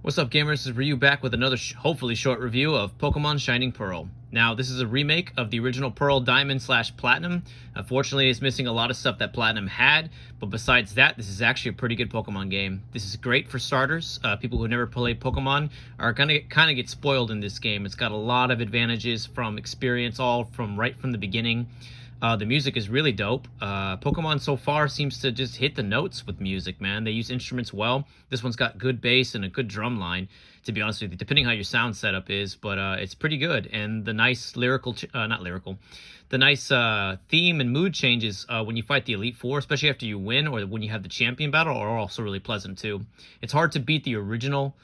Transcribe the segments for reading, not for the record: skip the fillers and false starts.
What's up, gamers? This is Ryu back with another hopefully short review of Pokemon Shining Pearl. Now, this is a remake of the original Pearl Diamond / Platinum. Unfortunately, it's missing a lot of stuff that Platinum had, but besides that, this is actually a pretty good Pokemon game. This is great for starters. People who never played Pokemon are gonna kind of get spoiled in this game. It's got a lot of advantages from experience, all from right from the beginning. The music is really dope. Pokemon so far seems to just hit the notes with music, man. They use instruments well. This one's got good bass and a good drum line, to be honest with you, depending how your sound setup is, but it's pretty good. And the nice the nice theme and mood changes when you fight the Elite Four, especially after you win or when you have the champion battle, are also really pleasant too. It's hard to beat the original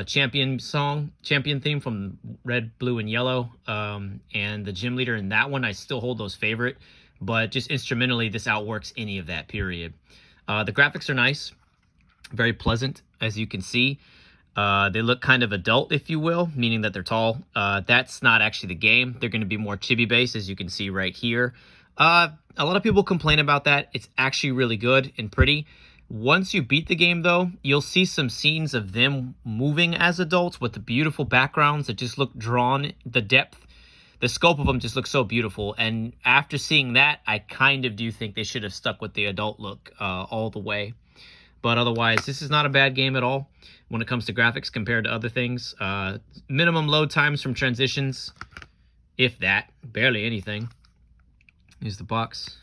champion theme from Red, Blue, and Yellow, and the gym leader in that one. I still hold those favorite, but just instrumentally, this outworks any of that, period. The graphics are nice, very pleasant, as you can see. They look kind of adult, if you will, meaning that they're tall. That's not actually the game. They're going to be more chibi-based, as you can see right here. A lot of people complain about that. It's actually really good and pretty. Once you beat the game, though, you'll see some scenes of them moving as adults with the beautiful backgrounds that just look drawn. The depth, the scope of them just looks so beautiful. And after seeing that, I kind of do think they should have stuck with the adult look all the way. But otherwise, this is not a bad game at all when it comes to graphics compared to other things. Minimum load times from transitions, if that, barely anything. Here's the box.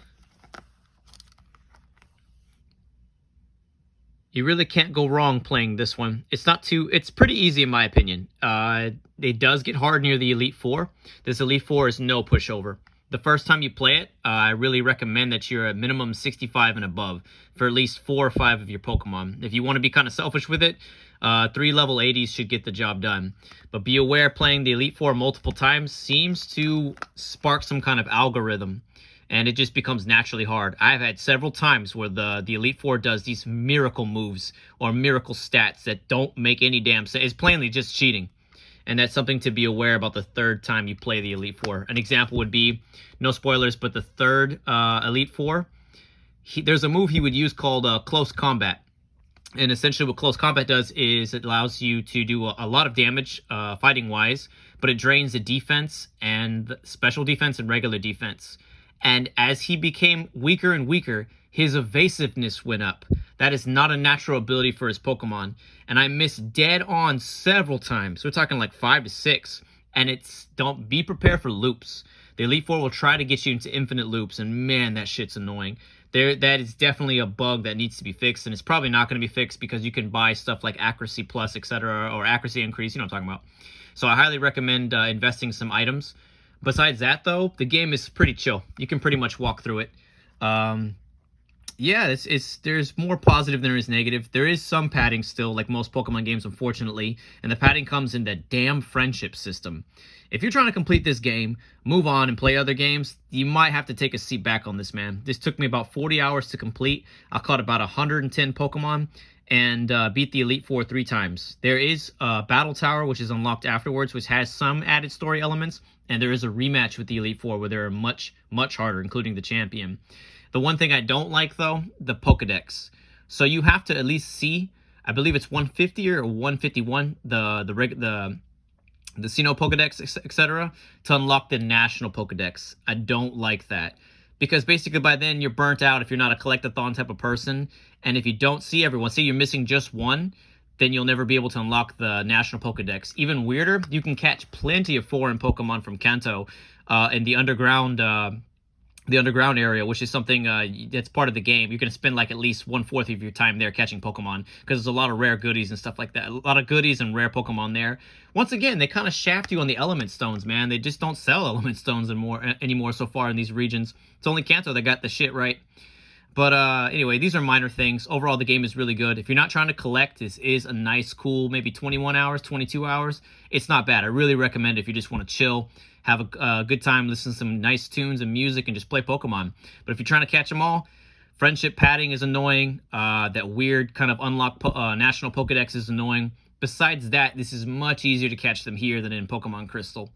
You really can't go wrong playing this one. It's pretty easy in my opinion. It does get hard near the Elite Four. This Elite Four is no pushover. The first time you play it, I really recommend that you're at minimum 65 and above for at least 4 or 5 of your Pokemon. If you want to be kind of selfish with it, 3 level 80s should get the job done. But be aware, playing the Elite Four multiple times seems to spark some kind of algorithm, and it just becomes naturally hard. I've had several times where the Elite Four does these miracle moves or miracle stats that don't make any damn sense. It's plainly just cheating. And that's something to be aware about the third time you play the Elite Four. An example would be, no spoilers, but the third Elite Four, there's a move he would use called Close Combat. And essentially what Close Combat does is it allows you to do a lot of damage fighting-wise, but it drains the defense and special defense and regular defense. And as he became weaker and weaker, his evasiveness went up. That is not a natural ability for his Pokemon. And I missed dead on several times. We're talking like 5 to 6. And don't be prepared for loops. The Elite Four will try to get you into infinite loops. And man, that shit's annoying. That is definitely a bug that needs to be fixed. And it's probably not going to be fixed because you can buy stuff like Accuracy Plus, etc. Or Accuracy Increase. You know what I'm talking about. So I highly recommend investing some items. Besides that, though, the game is pretty chill. You can pretty much walk through it. Yeah, there's more positive than there is negative. There is some padding still, like most Pokemon games, unfortunately. And the padding comes in the damn friendship system. If you're trying to complete this game, move on and play other games, you might have to take a seat back on this, man. This took me about 40 hours to complete. I caught about 110 Pokemon and beat the Elite Four 3 times. There is a Battle Tower, which is unlocked afterwards, which has some added story elements. And there is a rematch with the Elite Four where they're much, much harder, including the champion. The one thing I don't like, though, the Pokedex. So you have to at least see, I believe it's 150 or 151, the Sinnoh Pokedex, etc., to unlock the National Pokedex. I don't like that. Because basically by then you're burnt out if you're not a collectathon type of person. And if you don't see everyone, say you're missing just one, then you'll never be able to unlock the National Pokedex. Even weirder, you can catch plenty of foreign Pokemon from Kanto in the underground area, which is something that's part of the game. You're going to spend like at least 1/4 of your time there catching Pokemon because there's a lot of rare goodies and stuff like that. A lot of goodies and rare Pokemon there. Once again, they kind of shaft you on the element stones, man. They just don't sell element stones anymore so far in these regions. It's only Kanto that got the shit right. But anyway, these are minor things. Overall, the game is really good. If you're not trying to collect, this is a nice, cool, maybe 21 hours, 22 hours. It's not bad. I really recommend it if you just want to chill, have a good time, listen to some nice tunes and music, and just play Pokemon. But if you're trying to catch them all, friendship padding is annoying. That weird kind of unlock National Pokedex is annoying. Besides that, this is much easier to catch them here than in Pokemon Crystal.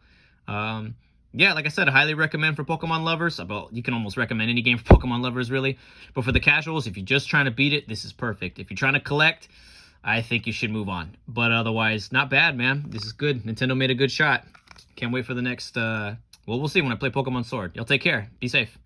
Yeah, like I said, I highly recommend for Pokemon lovers. Well, you can almost recommend any game for Pokemon lovers, really. But for the casuals, if you're just trying to beat it, this is perfect. If you're trying to collect, I think you should move on. But otherwise, not bad, man. This is good. Nintendo made a good shot. Can't wait for the next, well, we'll see when I play Pokemon Sword. Y'all take care. Be safe.